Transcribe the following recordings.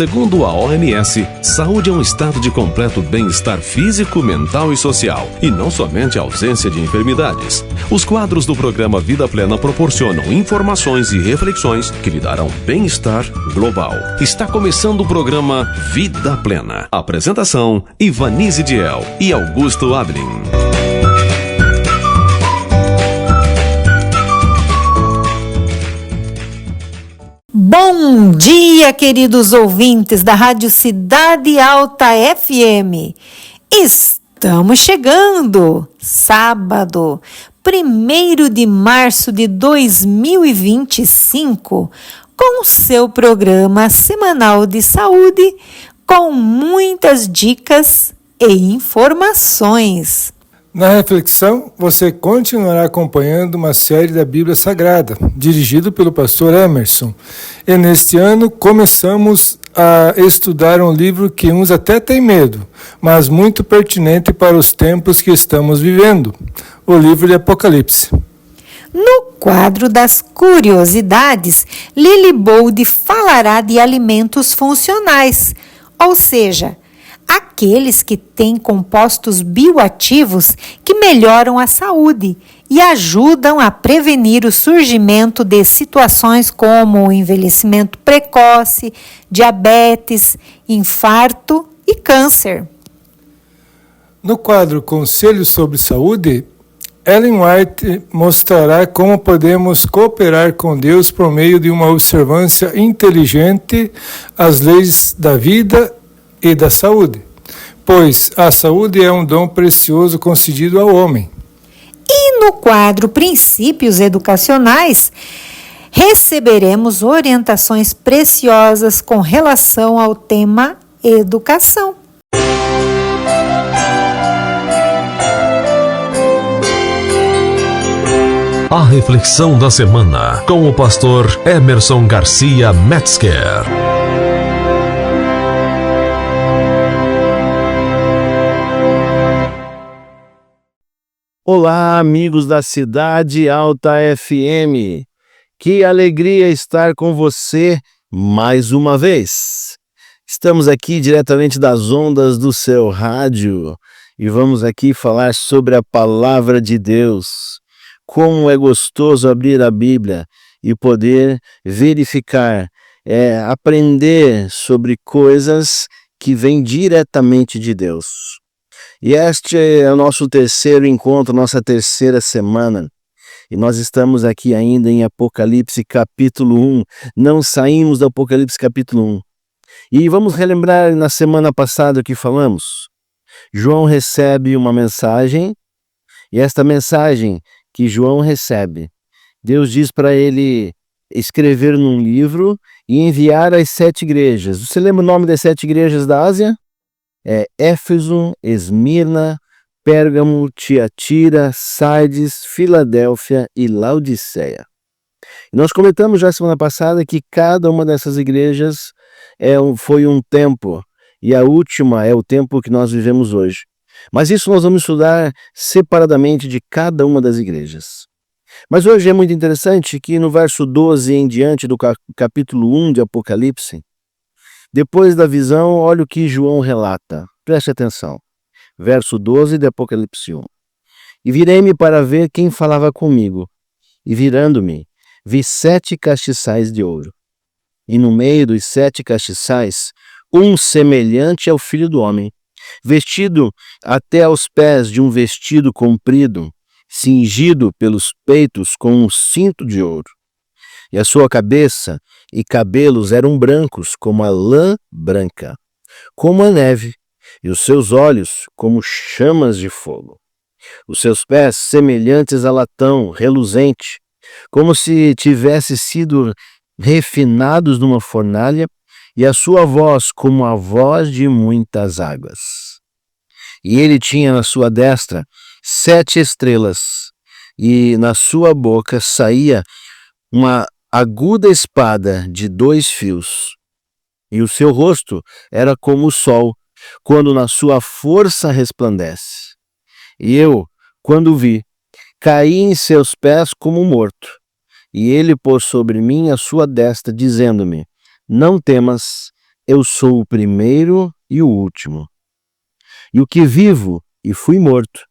Segundo a OMS, saúde é um estado de completo bem-estar físico, mental e social, e não somente a ausência de enfermidades. Os quadros do programa Vida Plena proporcionam informações e reflexões que lhe darão bem-estar global. Está começando o programa Vida Plena. Apresentação: Ivanise Diel e Augusto Ablin. Bom dia, queridos ouvintes da Rádio Cidade Alta FM. Estamos chegando, sábado, 1º de março de 2025, com o seu programa semanal de saúde, com muitas dicas e informações. Na reflexão, você continuará acompanhando uma série da Bíblia Sagrada, dirigido pelo pastor Emerson. E neste ano começamos a estudar um livro que uns até têm medo, mas muito pertinente para os tempos que estamos vivendo, o livro de Apocalipse. No quadro das curiosidades, Lili Bold falará de alimentos funcionais, ou seja, aqueles que têm compostos bioativos que melhoram a saúde e ajudam a prevenir o surgimento de situações como envelhecimento precoce, diabetes, infarto e câncer. No quadro Conselhos sobre Saúde, Ellen White mostrará como podemos cooperar com Deus por meio de uma observância inteligente às leis da vida e da saúde, pois a saúde é um dom precioso concedido ao homem. E no quadro Princípios Educacionais, receberemos orientações preciosas com relação ao tema educação. A reflexão da semana com o pastor Emerson Garcia Metzger. Olá, amigos da Cidade Alta FM. Que alegria estar com você mais uma vez. Estamos aqui diretamente das ondas do seu rádio e vamos aqui falar sobre a palavra de Deus. Como é gostoso abrir a Bíblia e poder verificar, aprender sobre coisas que vêm diretamente de Deus. E este é o nosso terceiro encontro, nossa terceira semana. E nós estamos aqui ainda em Apocalipse capítulo 1. Não saímos do Apocalipse capítulo 1. E vamos relembrar na semana passada o que falamos. João recebe uma mensagem, e esta mensagem que João recebe, Deus diz para ele escrever num livro e enviar às 7 igrejas. Você lembra o nome das 7 igrejas da Ásia? Éfeso, Esmirna, Pérgamo, Tiatira, Sardes, Filadélfia e Laodiceia. E nós comentamos já semana passada que cada uma dessas igrejas foi um tempo, e a última é o tempo que nós vivemos hoje. Mas isso nós vamos estudar separadamente de cada uma das igrejas. Mas hoje é muito interessante que no verso 12 em diante do capítulo 1 de Apocalipse, depois da visão, olha o que João relata. Preste atenção. Verso 12 de Apocalipse 1. E virei-me para ver quem falava comigo. E virando-me, vi 7 castiçais de ouro. E no meio dos 7 castiçais, um semelhante ao Filho do Homem, vestido até aos pés de um vestido comprido, cingido pelos peitos com um cinto de ouro. E a sua cabeça e cabelos eram brancos como a lã branca, como a neve, e os seus olhos como chamas de fogo. Os seus pés semelhantes a latão reluzente, como se tivesse sido refinados numa fornalha, e a sua voz como a voz de muitas águas. E ele tinha na sua destra 7 estrelas, e na sua boca saía uma aguda espada de 2 fios. E o seu rosto era como o sol, quando na sua força resplandece. E eu, quando vi, caí em seus pés como morto. E ele pôs sobre mim a sua destra, dizendo-me: não temas, eu sou o primeiro e o último. E o que vivo e fui morto,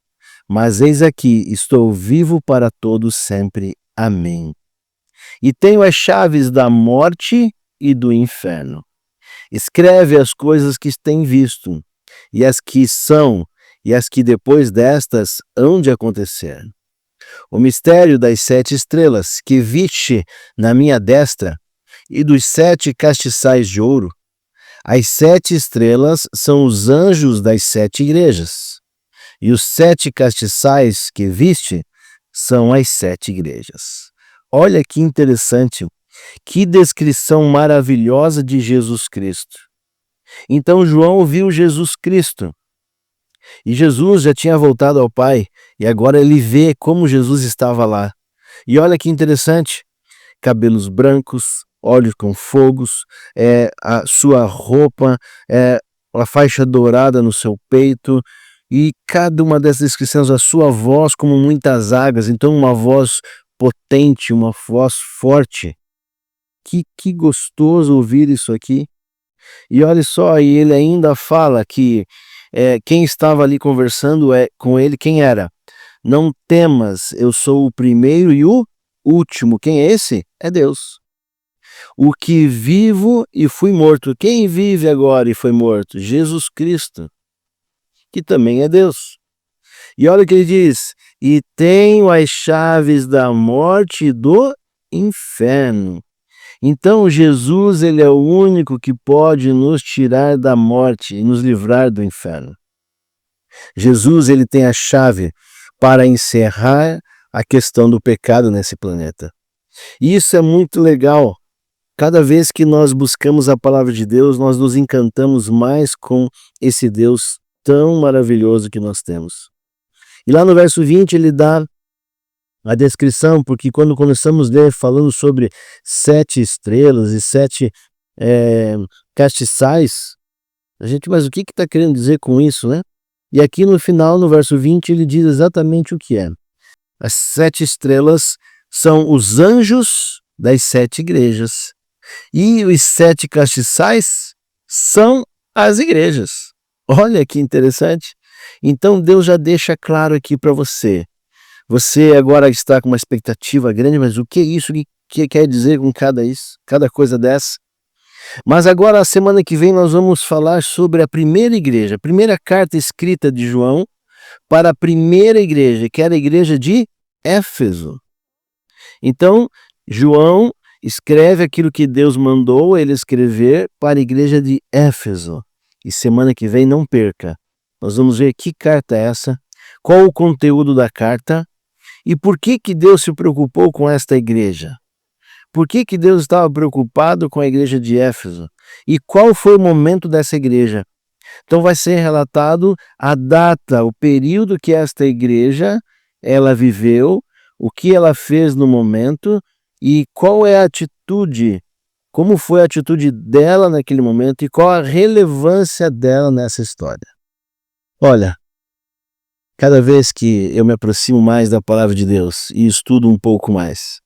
mas eis aqui, estou vivo para todos sempre. Amém. E tenho as chaves da morte e do inferno. Escreve as coisas que têm visto, e as que são, e as que depois destas hão de acontecer. O mistério das 7 estrelas que viste na minha destra, e dos 7 castiçais de ouro. As 7 estrelas são os anjos das 7 igrejas, e os 7 castiçais que viste são as 7 igrejas. Olha que interessante, que descrição maravilhosa de Jesus Cristo. Então João viu Jesus Cristo, e Jesus já tinha voltado ao Pai, e agora ele vê como Jesus estava lá. E olha que interessante, cabelos brancos, olhos com fogos, a sua roupa, a faixa dourada no seu peito, e cada uma dessas descrições, a sua voz como muitas águas, então uma voz potente, uma voz forte. Que gostoso ouvir isso aqui. E olha só, e ele ainda fala que quem estava ali conversando com ele, quem era? Não temas, eu sou o primeiro e o último. Quem é esse? É Deus. O que vivo e fui morto. Quem vive agora e foi morto? Jesus Cristo, que também é Deus. E olha o que ele diz: e tenho as chaves da morte e do inferno. Então Jesus, ele é o único que pode nos tirar da morte e nos livrar do inferno. Jesus, ele tem a chave para encerrar a questão do pecado nesse planeta. E isso é muito legal. Cada vez que nós buscamos a palavra de Deus, nós nos encantamos mais com esse Deus tão maravilhoso que nós temos. E lá no verso 20 ele dá a descrição, porque quando começamos a ler falando sobre 7 estrelas e 7 castiçais, a gente, mas o que está querendo dizer com isso, né? E aqui no final, no verso 20, ele diz exatamente o que é. As 7 estrelas são os anjos das 7 igrejas. E os 7 castiçais são as igrejas. Olha que interessante. Então Deus já deixa claro aqui para você. Você agora está com uma expectativa grande, mas o que é isso que quer dizer com cada coisa dessa? Mas agora, a semana que vem, nós vamos falar sobre a primeira igreja, a primeira carta escrita de João para a primeira igreja, que era a igreja de Éfeso. Então, João escreve aquilo que Deus mandou ele escrever para a igreja de Éfeso. E semana que vem, não perca. Nós vamos ver que carta é essa, qual o conteúdo da carta e por que Deus se preocupou com esta igreja. Por que Deus estava preocupado com a igreja de Éfeso? E qual foi o momento dessa igreja? Então vai ser relatado a data, o período que esta igreja ela viveu, o que ela fez no momento e qual é a atitude, como foi a atitude dela naquele momento e qual a relevância dela nessa história. Olha, cada vez que eu me aproximo mais da palavra de Deus e estudo um pouco mais,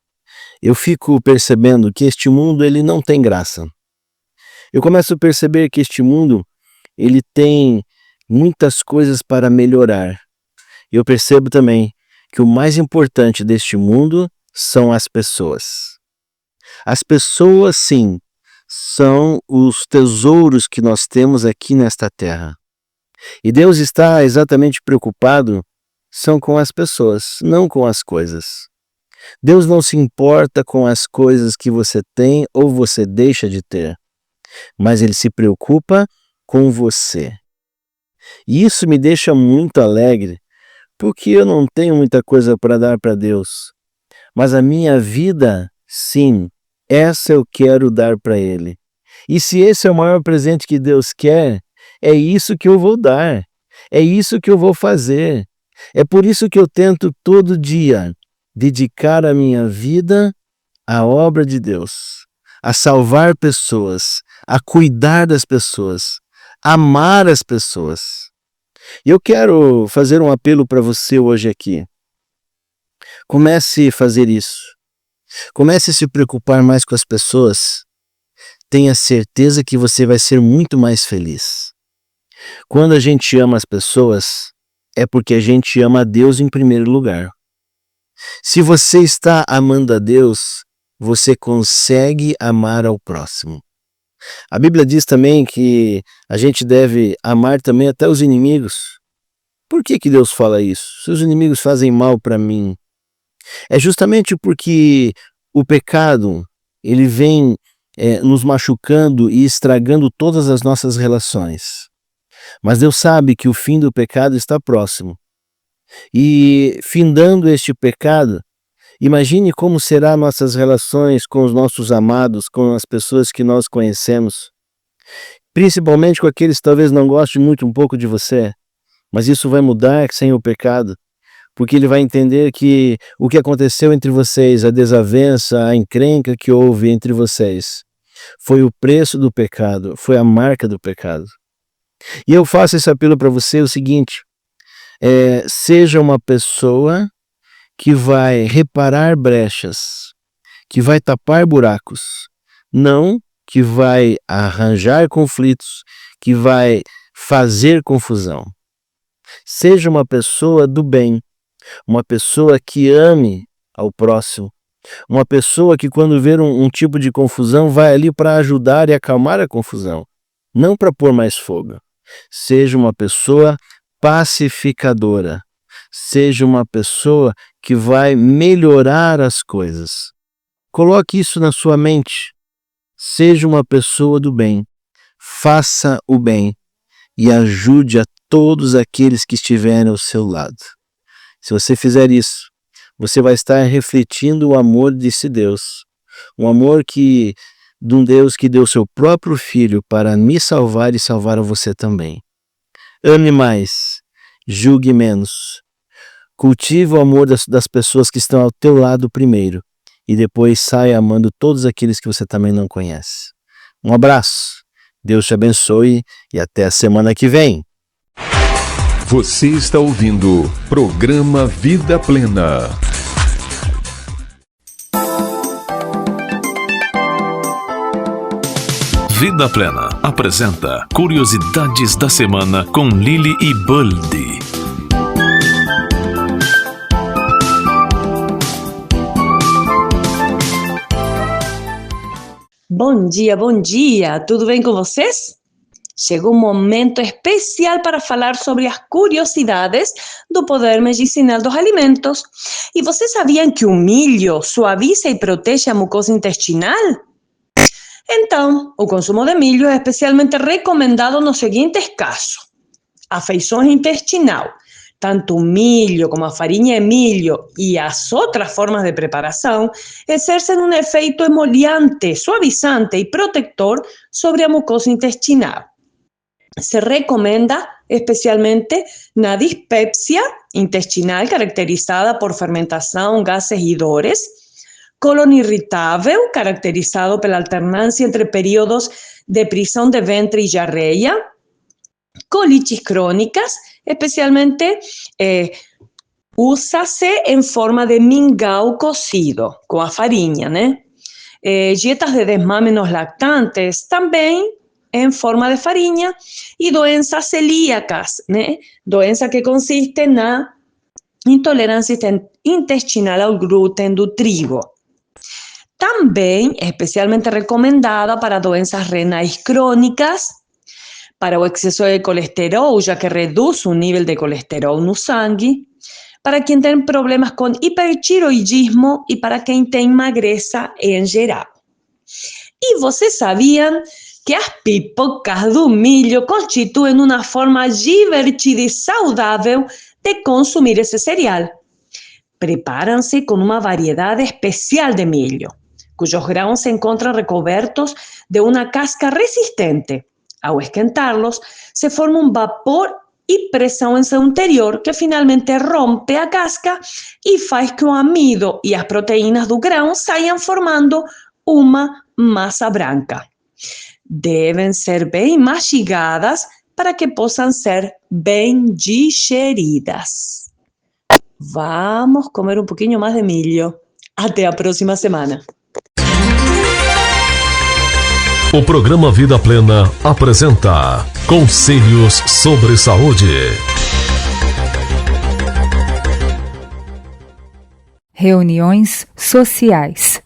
eu fico percebendo que este mundo ele não tem graça. Eu começo a perceber que este mundo ele tem muitas coisas para melhorar. Eu percebo também que o mais importante deste mundo são as pessoas. As pessoas, sim, são os tesouros que nós temos aqui nesta terra. E Deus está exatamente preocupado são com as pessoas, não com as coisas. Deus não se importa com as coisas que você tem ou você deixa de ter, mas Ele se preocupa com você. E isso me deixa muito alegre, porque eu não tenho muita coisa para dar para Deus, mas a minha vida, sim, essa eu quero dar para Ele. E se esse é o maior presente que Deus quer, é isso que eu vou dar, é isso que eu vou fazer. É por isso que eu tento todo dia dedicar a minha vida à obra de Deus, a salvar pessoas, a cuidar das pessoas, a amar as pessoas. E eu quero fazer um apelo para você hoje aqui. Comece a fazer isso. Comece a se preocupar mais com as pessoas. tenha certeza que você vai ser muito mais feliz. Quando a gente ama as pessoas, é porque a gente ama a Deus em primeiro lugar. Se você está amando a Deus, você consegue amar ao próximo. A Bíblia diz também que a gente deve amar também até os inimigos. Por que Deus fala isso? Se os inimigos fazem mal para mim, é justamente porque o pecado, ele vem nos machucando e estragando todas as nossas relações. Mas Deus sabe que o fim do pecado está próximo. E findando este pecado, imagine como serão nossas relações com os nossos amados, com as pessoas que nós conhecemos. Principalmente com aqueles que talvez não gostem muito um pouco de você. Mas isso vai mudar sem o pecado. Porque ele vai entender que o que aconteceu entre vocês, a desavença, a encrenca que houve entre vocês, foi o preço do pecado, foi a marca do pecado. E eu faço esse apelo para você o seguinte, seja uma pessoa que vai reparar brechas, que vai tapar buracos, não que vai arranjar conflitos, que vai fazer confusão. Seja uma pessoa do bem, uma pessoa que ame ao próximo, uma pessoa que quando ver um tipo de confusão vai ali para ajudar e acalmar a confusão, não para pôr mais fogo. Seja uma pessoa pacificadora, seja uma pessoa que vai melhorar as coisas. Coloque isso na sua mente. Seja uma pessoa do bem, faça o bem e ajude a todos aqueles que estiverem ao seu lado. Se você fizer isso, você vai estar refletindo o amor desse Deus. Um amor de um Deus que deu seu próprio Filho para me salvar e salvar a você também. Ame mais, julgue menos. Cultive o amor das pessoas que estão ao teu lado primeiro e depois saia amando todos aqueles que você também não conhece. Um abraço, Deus te abençoe e até a semana que vem. Você está ouvindo Programa Vida Plena. Vida Plena apresenta Curiosidades da Semana com Lili e Buldi. Bom dia, tudo bem com vocês? Chegou um momento especial para falar sobre as curiosidades do poder medicinal dos alimentos. E vocês sabiam que o milho suaviza e protege a mucosa intestinal? Então, o consumo de milho é especialmente recomendado nos seguintes casos: afecções intestinal. Tanto o milho como a farinha de milho e as outras formas de preparação exercem um efeito emoliente, suavizante e protetor sobre a mucosa intestinal. Se recomenda especialmente na dispepsia intestinal caracterizada por fermentação, gases e dores, colon irritável caracterizado pela alternância entre períodos de prisão de ventre e diarreia, colites crônicas, especialmente usa-se em forma de mingau cozido, com a farinha, né? Dietas de desmame nos lactantes, também em forma de farinha, e doenças celíacas, né? Doença que consiste na intolerância intestinal ao glúten do trigo. Também é especialmente recomendada para doenças renais crônicas, para o excesso de colesterol, já que reduz o nível de colesterol no sangue, para quem tem problemas com hipertiroidismo e para quem tem magreza em geral. E vocês sabiam que as pipocas do milho constituem uma forma divertida e saudável de consumir esse cereal? Preparam-se com uma variedade especial de milho, cujos grãos se encontram recobertos de uma casca resistente. Ao esquentá-los, se forma um vapor e pressão em seu interior que finalmente rompe a casca e faz que o amido e as proteínas do grão saiam formando uma massa branca. Devem ser bem mastigadas para que possam ser bem digeridas. Vamos comer um pouquinho mais de milho. Até a próxima semana. O programa Vida Plena apresenta Conselhos sobre Saúde. Reuniões sociais.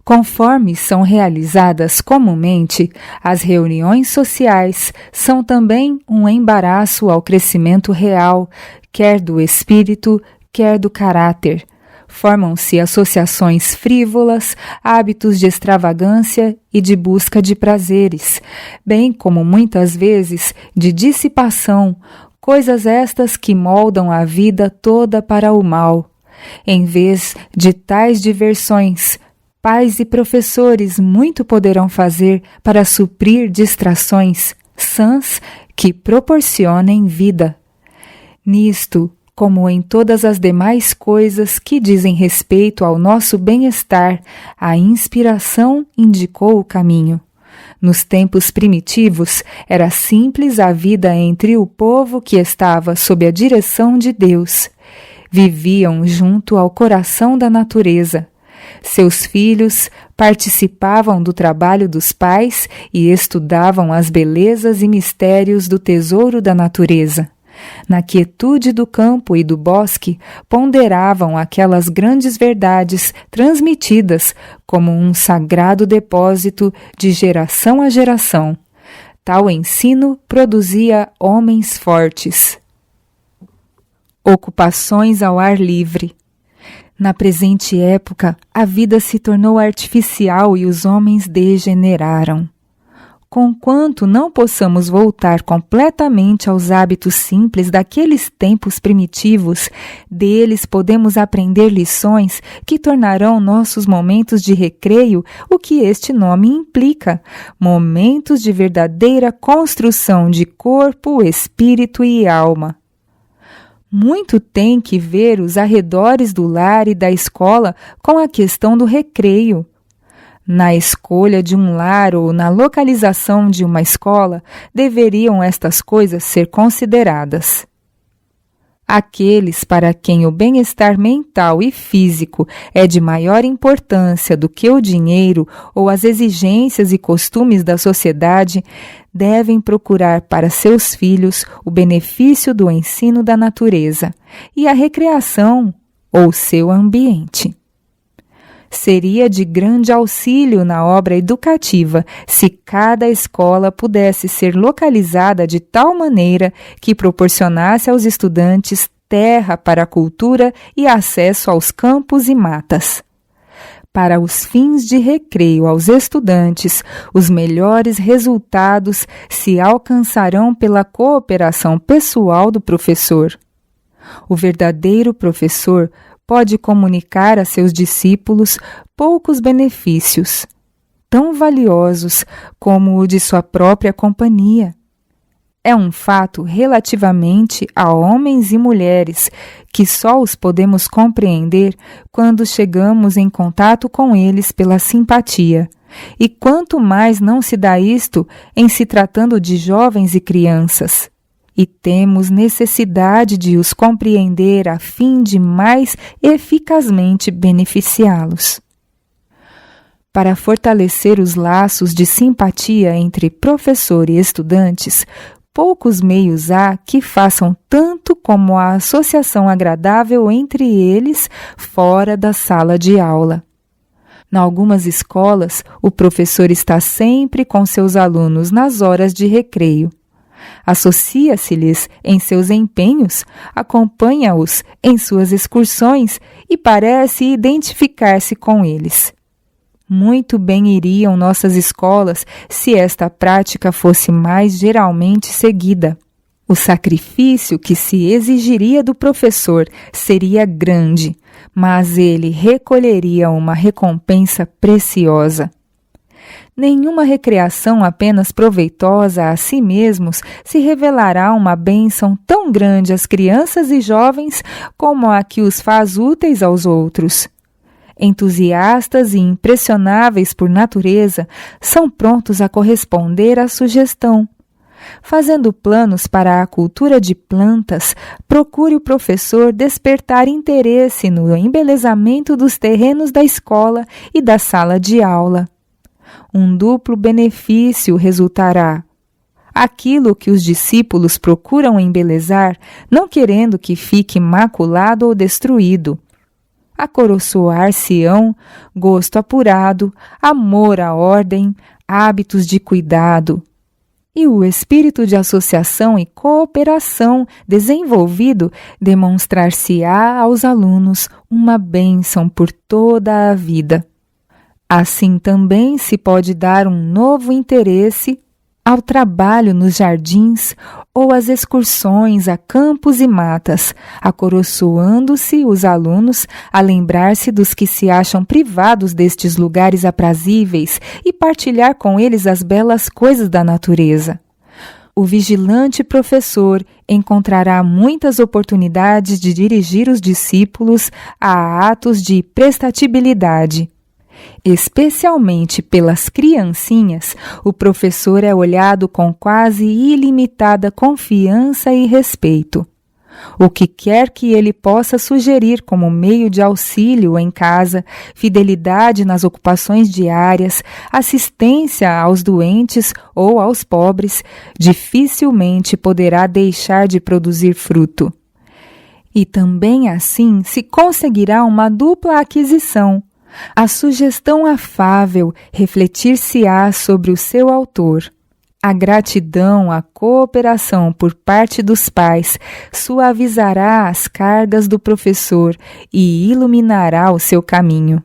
Conforme são realizadas comumente, as reuniões sociais são também um embaraço ao crescimento real, quer do espírito, quer do caráter. Formam-se associações frívolas, hábitos de extravagância e de busca de prazeres, bem como muitas vezes de dissipação, coisas estas que moldam a vida toda para o mal. Em vez de tais diversões, pais e professores muito poderão fazer para suprir distrações sãs que proporcionem vida. Nisto, como em todas as demais coisas que dizem respeito ao nosso bem-estar, a inspiração indicou o caminho. Nos tempos primitivos, era simples a vida entre o povo que estava sob a direção de Deus. Viviam junto ao coração da natureza. Seus filhos participavam do trabalho dos pais e estudavam as belezas e mistérios do tesouro da natureza. Na quietude do campo e do bosque, ponderavam aquelas grandes verdades transmitidas como um sagrado depósito de geração a geração. Tal ensino produzia homens fortes. Ocupações ao ar livre. Na presente época, a vida se tornou artificial e os homens degeneraram. Conquanto não possamos voltar completamente aos hábitos simples daqueles tempos primitivos, deles podemos aprender lições que tornarão nossos momentos de recreio o que este nome implica, momentos de verdadeira construção de corpo, espírito e alma. Muito tem que ver os arredores do lar e da escola com a questão do recreio. Na escolha de um lar ou na localização de uma escola, deveriam estas coisas ser consideradas. Aqueles para quem o bem-estar mental e físico é de maior importância do que o dinheiro ou as exigências e costumes da sociedade, devem procurar para seus filhos o benefício do ensino da natureza e a recreação ou seu ambiente. Seria de grande auxílio na obra educativa se cada escola pudesse ser localizada de tal maneira que proporcionasse aos estudantes terra para a cultura e acesso aos campos e matas. Para os fins de recreio aos estudantes, os melhores resultados se alcançarão pela cooperação pessoal do professor. O verdadeiro professor pode comunicar a seus discípulos poucos benefícios, tão valiosos como o de sua própria companhia. É um fato relativamente a homens e mulheres que só os podemos compreender quando chegamos em contato com eles pela simpatia. E quanto mais não se dá isto em se tratando de jovens e crianças. E temos necessidade de os compreender a fim de mais eficazmente beneficiá-los. Para fortalecer os laços de simpatia entre professor e estudantes, poucos meios há que façam tanto como a associação agradável entre eles fora da sala de aula. Em algumas escolas, o professor está sempre com seus alunos nas horas de recreio. Associa-se-lhes em seus empenhos, acompanha-os em suas excursões e parece identificar-se com eles. Muito bem iriam nossas escolas se esta prática fosse mais geralmente seguida. O sacrifício que se exigiria do professor seria grande, mas ele recolheria uma recompensa preciosa. Nenhuma recreação apenas proveitosa a si mesmos se revelará uma bênção tão grande às crianças e jovens como a que os faz úteis aos outros. Entusiastas e impressionáveis por natureza, são prontos a corresponder à sugestão. Fazendo planos para a cultura de plantas, procure o professor despertar interesse no embelezamento dos terrenos da escola e da sala de aula. Um duplo benefício resultará. Aquilo que os discípulos procuram embelezar, não querendo que fique maculado ou destruído. Acoroçoar-se-ão gosto apurado, amor à ordem, hábitos de cuidado. E o espírito de associação e cooperação desenvolvido demonstrar-se-á aos alunos uma bênção por toda a vida. Assim também se pode dar um novo interesse ao trabalho nos jardins ou às excursões a campos e matas, acoroçoando-se os alunos a lembrar-se dos que se acham privados destes lugares aprazíveis e partilhar com eles as belas coisas da natureza. O vigilante professor encontrará muitas oportunidades de dirigir os discípulos a atos de prestatibilidade. Especialmente pelas criancinhas, o professor é olhado com quase ilimitada confiança e respeito. O que quer que ele possa sugerir como meio de auxílio em casa, fidelidade nas ocupações diárias, assistência aos doentes ou aos pobres, dificilmente poderá deixar de produzir fruto. E também assim se conseguirá uma dupla aquisição. A sugestão afável refletir-se-á sobre o seu autor. A gratidão, a cooperação por parte dos pais suavizará as cargas do professor e iluminará o seu caminho.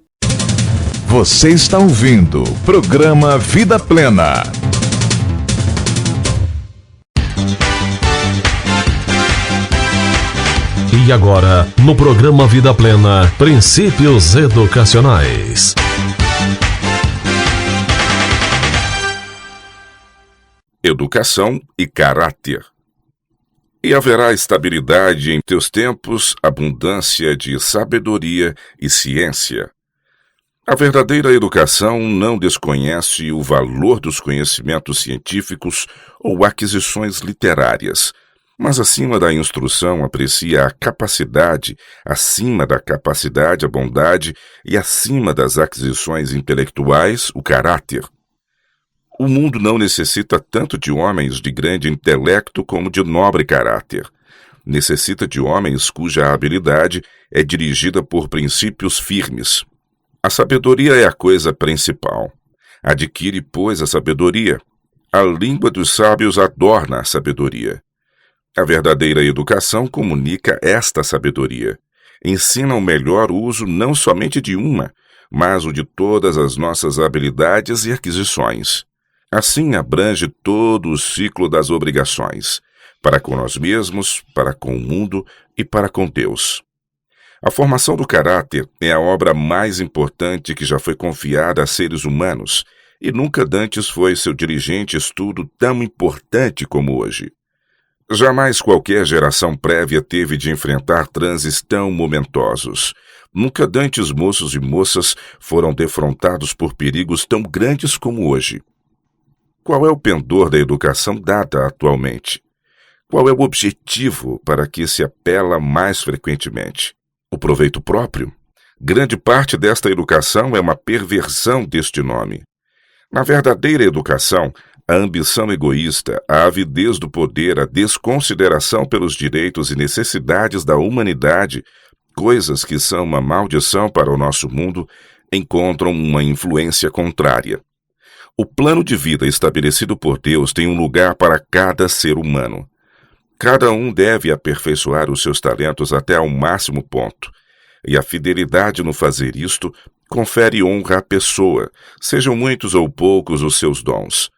Você está ouvindo o programa Vida Plena. E agora, no programa Vida Plena, Princípios Educacionais. Educação e caráter. E haverá estabilidade em teus tempos, abundância de sabedoria e ciência. A verdadeira educação não desconhece o valor dos conhecimentos científicos ou aquisições literárias, mas acima da instrução aprecia a capacidade, acima da capacidade a bondade e acima das aquisições intelectuais o caráter. O mundo não necessita tanto de homens de grande intelecto como de nobre caráter. Necessita de homens cuja habilidade é dirigida por princípios firmes. A sabedoria é a coisa principal. Adquire, pois, a sabedoria. A língua dos sábios adorna a sabedoria. A verdadeira educação comunica esta sabedoria. Ensina o melhor uso não somente de uma, mas o de todas as nossas habilidades e aquisições. Assim abrange todo o ciclo das obrigações, para com nós mesmos, para com o mundo e para com Deus. A formação do caráter é a obra mais importante que já foi confiada a seres humanos, e nunca dantes foi seu dirigente estudo tão importante como hoje. Jamais qualquer geração prévia teve de enfrentar transes tão momentosos. Nunca dantes moços e moças foram defrontados por perigos tão grandes como hoje. Qual é o pendor da educação dada atualmente? Qual é o objetivo para que se apela mais frequentemente? O proveito próprio? Grande parte desta educação é uma perversão deste nome. Na verdadeira educação, a ambição egoísta, a avidez do poder, a desconsideração pelos direitos e necessidades da humanidade, coisas que são uma maldição para o nosso mundo, encontram uma influência contrária. O plano de vida estabelecido por Deus tem um lugar para cada ser humano. Cada um deve aperfeiçoar os seus talentos até ao máximo ponto, e a fidelidade no fazer isto confere honra à pessoa, sejam muitos ou poucos os seus dons.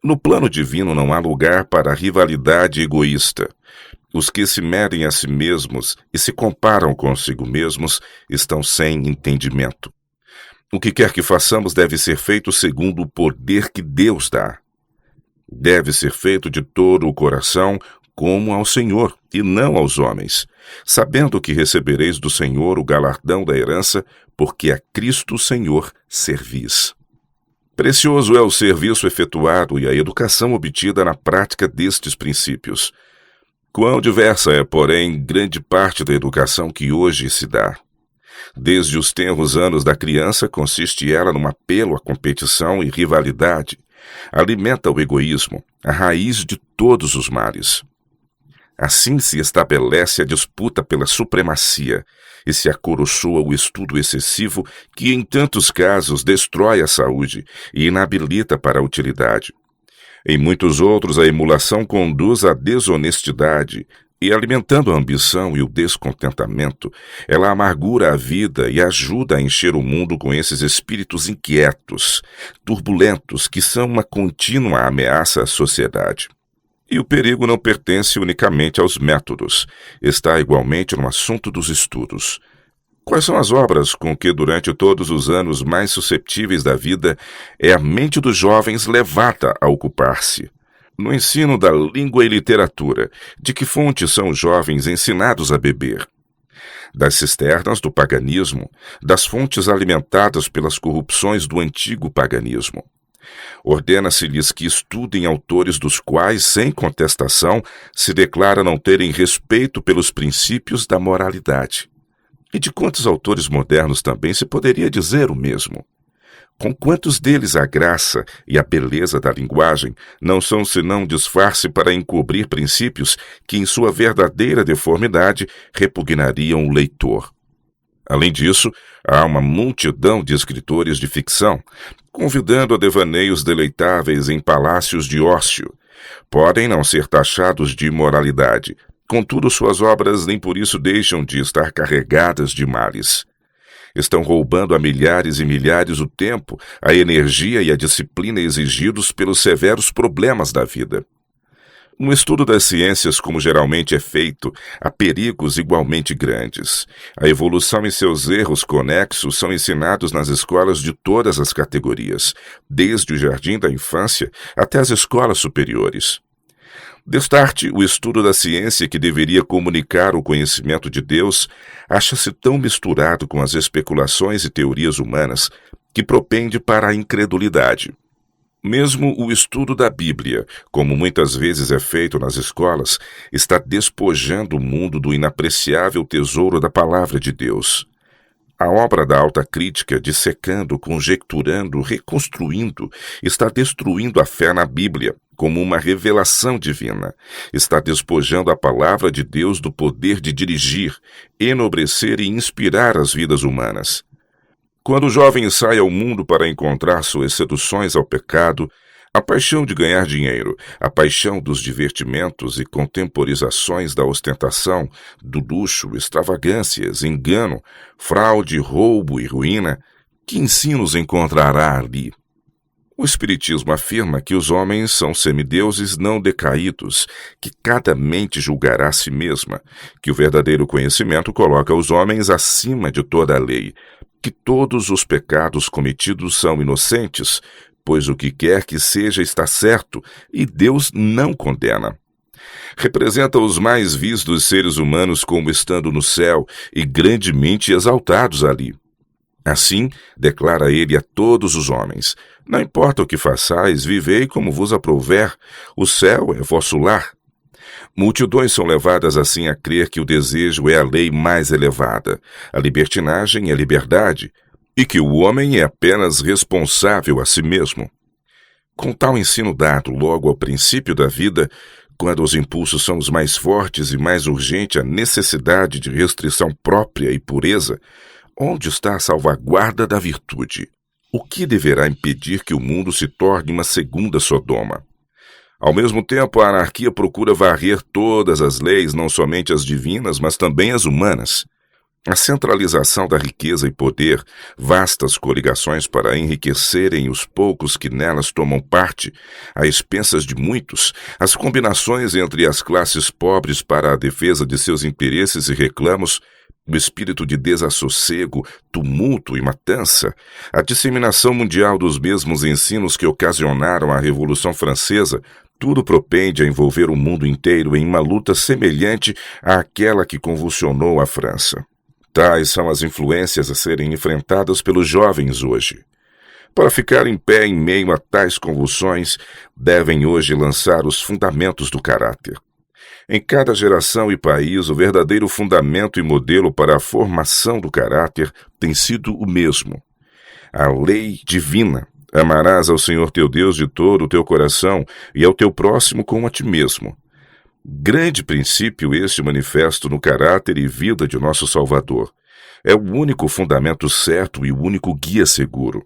No plano divino não há lugar para a rivalidade egoísta. Os que se medem a si mesmos e se comparam consigo mesmos estão sem entendimento. O que quer que façamos deve ser feito segundo o poder que Deus dá. Deve ser feito de todo o coração, como ao Senhor, e não aos homens, sabendo que recebereis do Senhor o galardão da herança, porque a Cristo Senhor servis. Precioso é o serviço efetuado e a educação obtida na prática destes princípios. Quão diversa é, porém, grande parte da educação que hoje se dá. Desde os tenros anos da criança, consiste ela num apelo à competição e rivalidade. Alimenta o egoísmo, a raiz de todos os males. Assim se estabelece a disputa pela supremacia e se acoroçoa o estudo excessivo que, em tantos casos, destrói a saúde e inabilita para a utilidade. Em muitos outros, a emulação conduz à desonestidade e, alimentando a ambição e o descontentamento, ela amargura a vida e ajuda a encher o mundo com esses espíritos inquietos, turbulentos, que são uma contínua ameaça à sociedade. E o perigo não pertence unicamente aos métodos, está igualmente no assunto dos estudos. Quais são as obras com que, durante todos os anos mais susceptíveis da vida, é a mente dos jovens levada a ocupar-se? No ensino da língua e literatura, de que fonte são os jovens ensinados a beber? Das cisternas do paganismo, das fontes alimentadas pelas corrupções do antigo paganismo. Ordena-se-lhes que estudem autores dos quais, sem contestação, se declara não terem respeito pelos princípios da moralidade. E de quantos autores modernos também se poderia dizer o mesmo? Com quantos deles a graça e a beleza da linguagem não são senão disfarce para encobrir princípios que, em sua verdadeira deformidade, repugnariam o leitor? Além disso, há uma multidão de escritores de ficção, convidando a devaneios deleitáveis em palácios de ócio. Podem não ser taxados de imoralidade, contudo suas obras nem por isso deixam de estar carregadas de males. Estão roubando a milhares e milhares o tempo, a energia e a disciplina exigidos pelos severos problemas da vida. No estudo das ciências, como geralmente é feito, há perigos igualmente grandes. A evolução e seus erros conexos são ensinados nas escolas de todas as categorias, desde o jardim da infância até as escolas superiores. Destarte, o estudo da ciência que deveria comunicar o conhecimento de Deus acha-se tão misturado com as especulações e teorias humanas que propende para a incredulidade. Mesmo o estudo da Bíblia, como muitas vezes é feito nas escolas, está despojando o mundo do inapreciável tesouro da palavra de Deus. A obra da alta crítica, dissecando, conjecturando, reconstruindo, está destruindo a fé na Bíblia, como uma revelação divina. Está despojando a palavra de Deus do poder de dirigir, enobrecer e inspirar as vidas humanas. Quando o jovem sai ao mundo para encontrar suas seduções ao pecado, a paixão de ganhar dinheiro, a paixão dos divertimentos e contemporizações da ostentação, do luxo, extravagâncias, engano, fraude, roubo e ruína, que ensinos encontrará ali? O Espiritismo afirma que os homens são semideuses não decaídos, que cada mente julgará a si mesma, que o verdadeiro conhecimento coloca os homens acima de toda a lei, que todos os pecados cometidos são inocentes, pois o que quer que seja está certo, e Deus não condena. Representa os mais vis dos seres humanos como estando no céu e grandemente exaltados ali. Assim, declara ele a todos os homens: não importa o que façais, vivei como vos aprouver, o céu é vosso lar. Multidões são levadas assim a crer que o desejo é a lei mais elevada, a libertinagem é a liberdade, e que o homem é apenas responsável a si mesmo. Com tal ensino dado logo ao princípio da vida, quando os impulsos são os mais fortes e mais urgente a necessidade de restrição própria e pureza, onde está a salvaguarda da virtude? O que deverá impedir que o mundo se torne uma segunda Sodoma? Ao mesmo tempo, a anarquia procura varrer todas as leis, não somente as divinas, mas também as humanas. A centralização da riqueza e poder, vastas coligações para enriquecerem os poucos que nelas tomam parte, a expensas de muitos, as combinações entre as classes pobres para a defesa de seus interesses e reclamos, o espírito de desassossego, tumulto e matança, a disseminação mundial dos mesmos ensinos que ocasionaram a Revolução Francesa, tudo propende a envolver o mundo inteiro em uma luta semelhante àquela que convulsionou a França. Tais são as influências a serem enfrentadas pelos jovens hoje. Para ficar em pé em meio a tais convulsões, devem hoje lançar os fundamentos do caráter. Em cada geração e país, o verdadeiro fundamento e modelo para a formação do caráter tem sido o mesmo. A lei divina: amarás ao Senhor teu Deus de todo o teu coração e ao teu próximo como a ti mesmo. Grande princípio este manifesto no caráter e vida de nosso Salvador. É o único fundamento certo e o único guia seguro.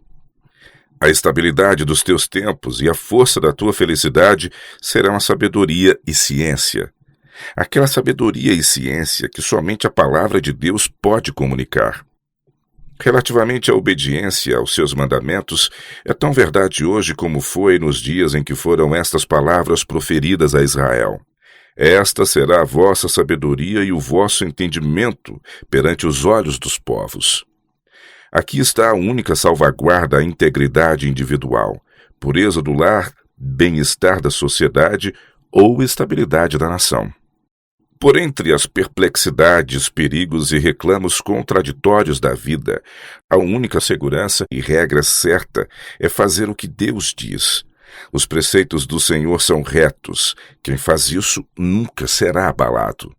A estabilidade dos teus tempos e a força da tua felicidade serão a sabedoria e ciência. Aquela sabedoria e ciência que somente a palavra de Deus pode comunicar. Relativamente à obediência aos seus mandamentos, é tão verdade hoje como foi nos dias em que foram estas palavras proferidas a Israel. Esta será a vossa sabedoria e o vosso entendimento perante os olhos dos povos. Aqui está a única salvaguarda à integridade individual, pureza do lar, bem-estar da sociedade ou estabilidade da nação. Por entre as perplexidades, perigos e reclamos contraditórios da vida, a única segurança e regra certa é fazer o que Deus diz. Os preceitos do Senhor são retos. Quem faz isso nunca será abalado.